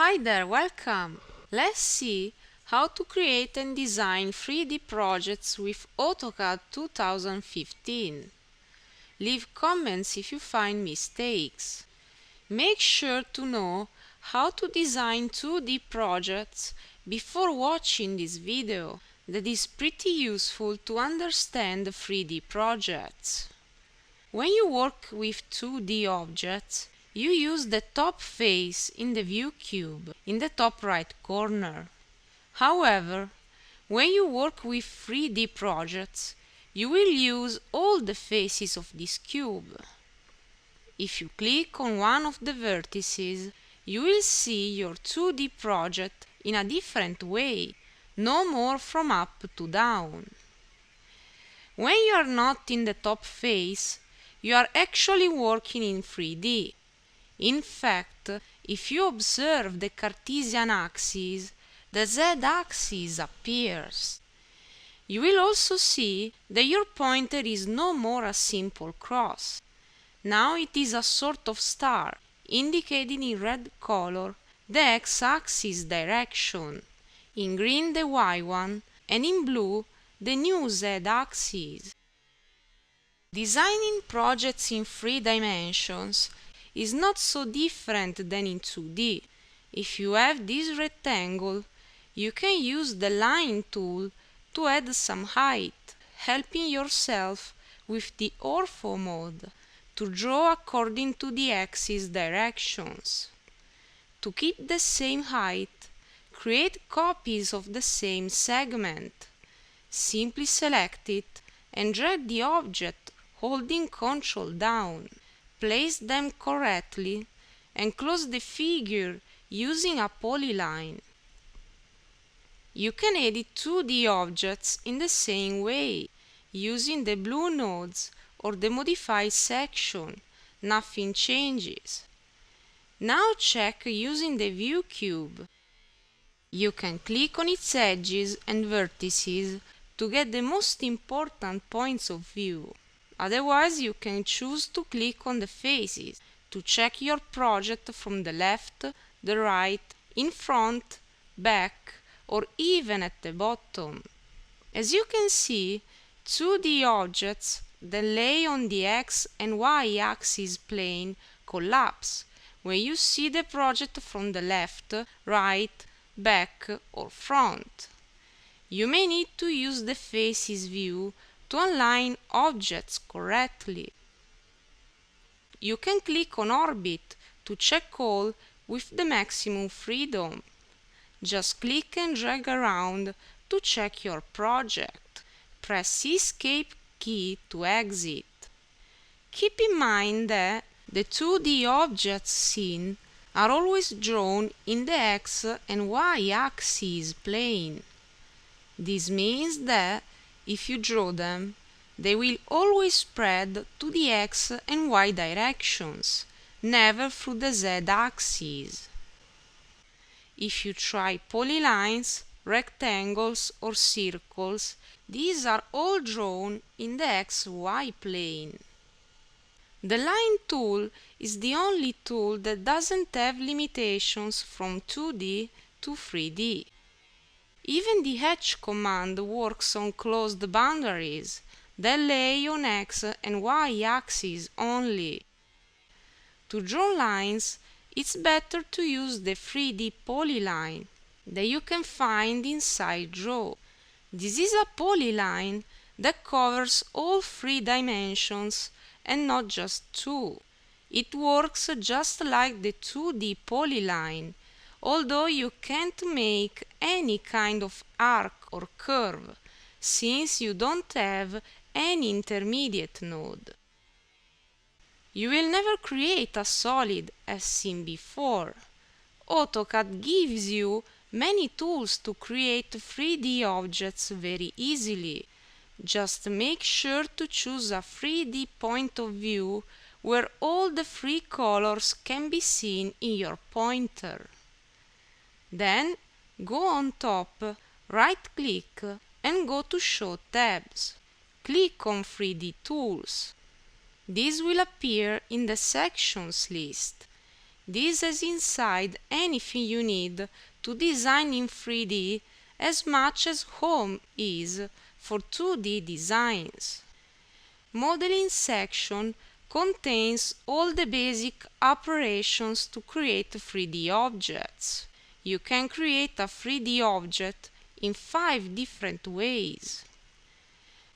Hi there, welcome! Let's see how to create and design 3D projects with AutoCAD 2015. Leave comments if you find mistakes. Make sure to know how to design 2D projects before watching this video. That is pretty useful to understand 3D projects. When you work with 2D objects, you use the top face in the view cube in the top right corner. However, when you work with 3D projects, you will use all the faces of this cube. If you click on one of the vertices, you will see your 2D project in a different way, no more from up to down. When you are not in the top face, you are actually working in 3D. In fact, if you observe the Cartesian axis, the z-axis appears. You will also see that your pointer is no more a simple cross. Now it is a sort of star, indicating in red color the x-axis direction, in green the y one, and in blue the new z-axis. Designing projects in 3 dimensions is not so different than in 2D. If you have this rectangle, you can use the line tool to add some height, helping yourself with the ortho mode to draw according to the axis directions. To keep the same height, create copies of the same segment. Simply select it and drag the object holding Ctrl down. Place them correctly and close the figure using a polyline. You can edit 2D objects in the same way, using the blue nodes or the Modify section. Nothing changes. Now check using the view cube. You can click on its edges and vertices to get the most important points of view. Otherwise, you can choose to click on the faces to check your project from the left, the right, in front, back, or even at the bottom. As you can see, 2D objects that lay on the x and y axis plane collapse when you see the project from the left, right, back, or front. You may need to use the faces view to align objects correctly. You can click on Orbit to check all with the maximum freedom. Just click and drag around to check your project. Press Escape key to exit. Keep in mind that the 2D objects seen are always drawn in the x and y axis plane. This means that if you draw them, they will always spread to the x and y directions, never through the z-axis. If you try polylines, rectangles or circles, these are all drawn in the xy plane. The line tool is the only tool that doesn't have limitations from 2D to 3D. Even the H command works on closed boundaries that lay on x and y axes only. To draw lines, it's better to use the 3D polyline that you can find inside Draw. This is a polyline that covers all 3 dimensions and not just 2. It works just like the 2D polyline, although you can't make any kind of arc or curve, since you don't have any intermediate node. You will never create a solid as seen before. AutoCAD gives you many tools to create 3D objects very easily. Just make sure to choose a 3D point of view where all the 3 colors can be seen in your pointer. Then go on top, right-click and go to Show tabs. Click on 3D Tools. This will appear in the Sections list. This has inside anything you need to design in 3D as much as Home is for 2D designs. Modeling section contains all the basic operations to create 3D objects. You can create a 3D object in 5 different ways.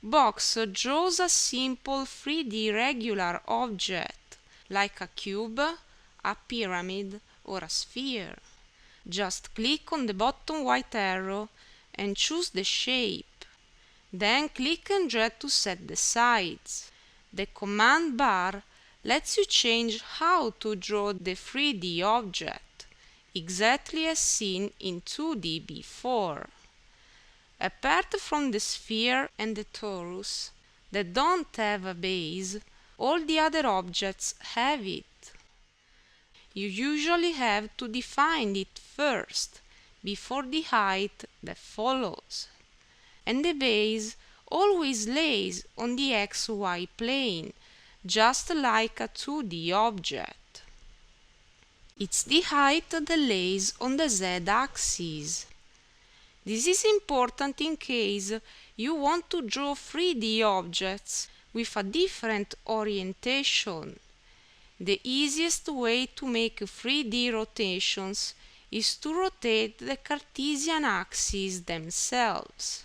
Box draws a simple 3D regular object, like a cube, a pyramid, or a sphere. Just click on the bottom white arrow and choose the shape. Then click and drag to set the sides. The command bar lets you change how to draw the 3D object, exactly as seen in 2D before. Apart from the sphere and the torus that don't have a base, all the other objects have it. You usually have to define it first, before the height that follows. And the base always lays on the XY plane, just like a 2D object. It's the height that lays on the Z-axis. This is important in case you want to draw 3D objects with a different orientation. The easiest way to make 3D rotations is to rotate the Cartesian axes themselves,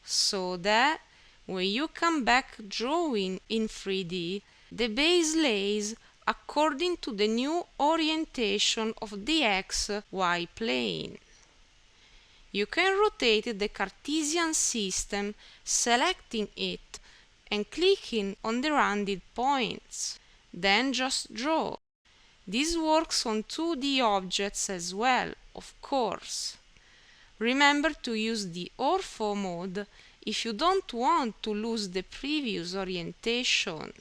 so that when you come back drawing in 3D, the base lays according to the new orientation of the XY plane. You can rotate the Cartesian system selecting it and clicking on the rounded points. Then just draw. This works on 2D objects as well, of course. Remember to use the ortho mode if you don't want to lose the previous orientation.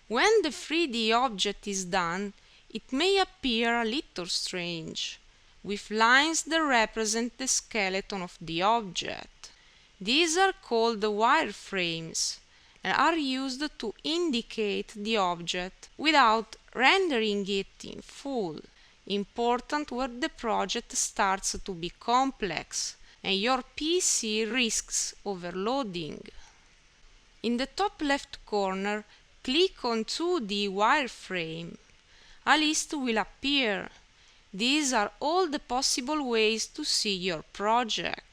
When the 3D object is done, it may appear a little strange, with lines that represent the skeleton of the object. These are called wireframes and are used to indicate the object without rendering it in full. Important where the project starts to be complex and your PC risks overloading. In the top left corner, click on 2D wireframe. A list will appear. These are all the possible ways to see your project.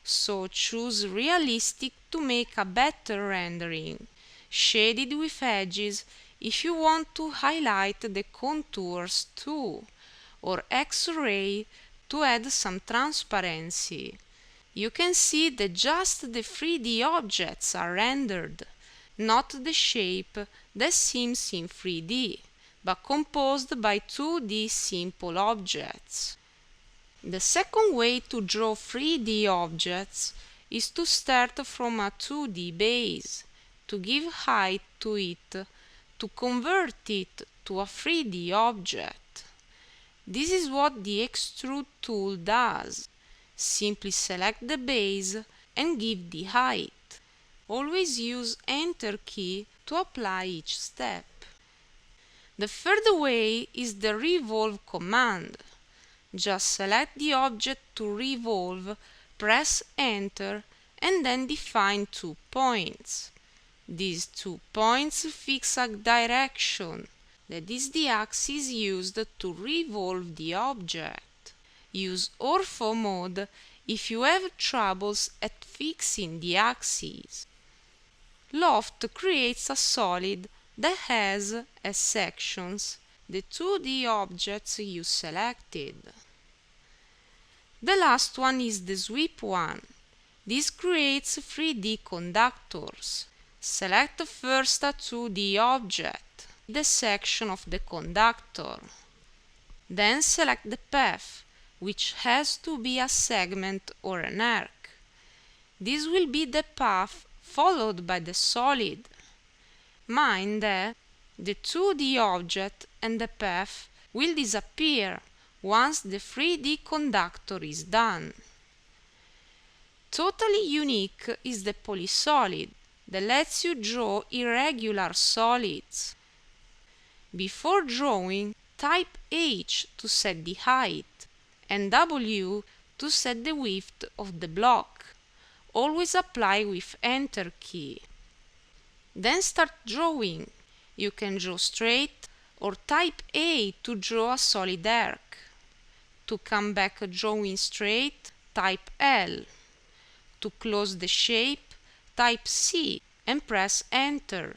So choose realistic to make a better rendering, shaded with edges if you want to highlight the contours too, or X-ray to add some transparency. You can see that just the 3D objects are rendered, not the shape that seems in 3D, but composed by 2D simple objects. The second way to draw 3D objects is to start from a 2D base, to give height to it, to convert it to a 3D object. This is what the Extrude tool does. Simply select the base and give the height. Always use Enter key to apply each step. The third way is the Revolve command. Just select the object to revolve, press Enter, and then define 2 points. These 2 points fix a direction, that is the axis used to revolve the object. Use ortho mode if you have troubles at fixing the axes. Loft creates a solid that has, as sections, the 2D objects you selected. The last one is the Sweep one. This creates 3D conductors. Select first a 2D object, the section of the conductor. Then select the path, which has to be a segment or an arc. This will be the path followed by the solid. Mind that the 2D object and the path will disappear once the 3D conductor is done. Totally unique is the Polysolid that lets you draw irregular solids. Before drawing, type H to set the height and W to set the width of the block. Always apply with Enter key. Then start drawing. You can draw straight or type A to draw a solid arc. To come back drawing straight, type L. To close the shape, type C and press Enter.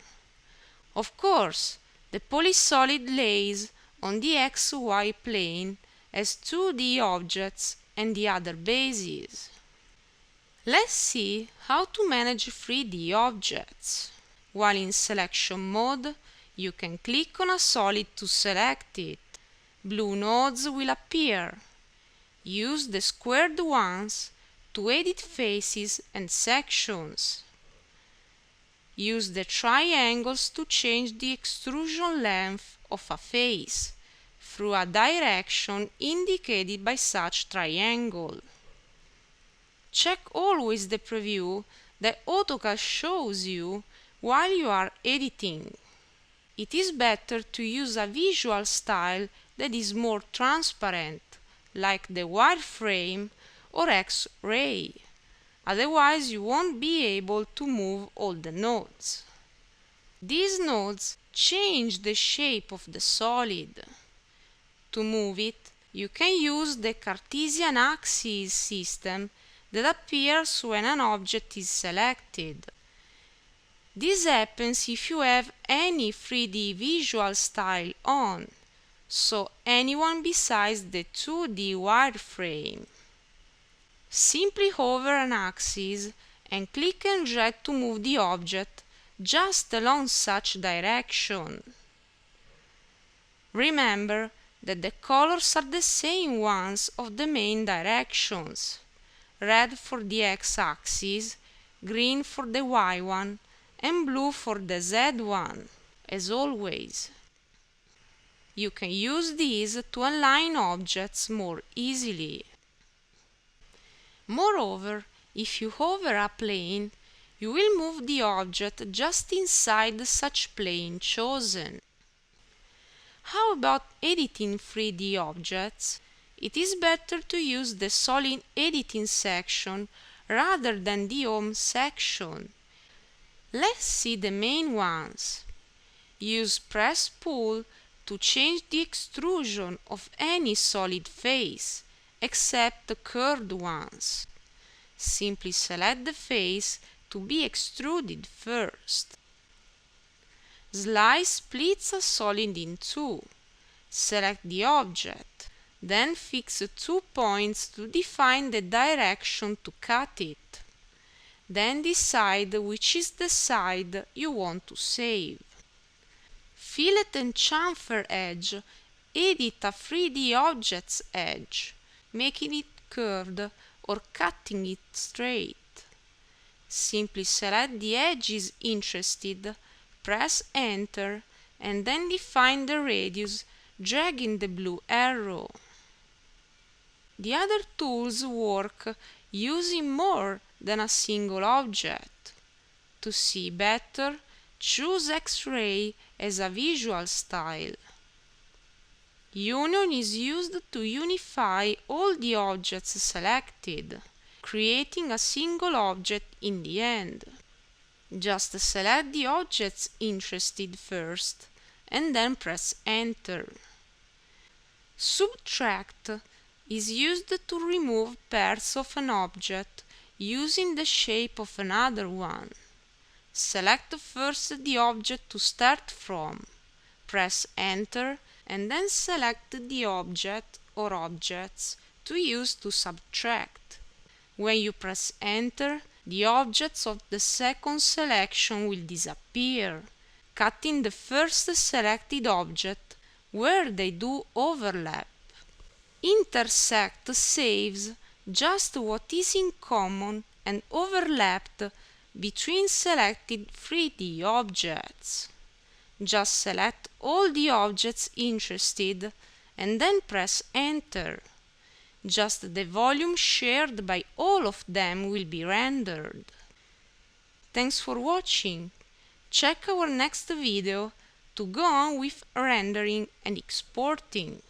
Of course, the Polysolid lays on the XY plane as 2D objects and the other bases. Let's see how to manage 3D objects. While in selection mode, you can click on a solid to select it. Blue nodes will appear. Use the squared ones to edit faces and sections. Use the triangles to change the extrusion length of a face through a direction indicated by such triangle. Check always the preview that AutoCAD shows you while you are editing. It is better to use a visual style that is more transparent, like the wireframe or X-ray. Otherwise, you won't be able to move all the nodes. These nodes change the shape of the solid. To move it, you can use the Cartesian axis system that appears when an object is selected. This happens if you have any 3D visual style on, so anyone besides the 2D wireframe. Simply hover an axis and click and drag to move the object just along such direction. Remember that the colors are the same ones of the main directions. Red for the x-axis, green for the y one, and blue for the z one, as always. You can use these to align objects more easily. Moreover, if you hover a plane, you will move the object just inside such plane chosen. How about editing 3D objects? It is better to use the Solid Editing section rather than the Home section. Let's see the main ones. Use Press Pull to change the extrusion of any solid face, except the curved ones. Simply select the face to be extruded first. Slice splits a solid in two. Select the object, then fix 2 points to define the direction to cut it. Then decide which is the side you want to save. Fillet and chamfer edge edit a 3D object's edge, making it curved or cutting it straight. Simply select the edges interested, press Enter, and then define the radius, dragging the blue arrow. The other tools work using more than a single object. To see better, choose X-ray as a visual style. Union is used to unify all the objects selected, creating a single object in the end. Just select the objects interested first, and then press Enter. Subtract is used to remove parts of an object using the shape of another one. Select first the object to start from, press Enter, and then select the object or objects to use to subtract. When you press Enter, the objects of the second selection will disappear, cutting the first selected object where they do overlap. Intersect saves just what is in common and overlapped between selected 3D objects. Just select all the objects interested and then press Enter. Just the volume shared by all of them will be rendered. Thanks for watching. Check our next video to go on with rendering and exporting.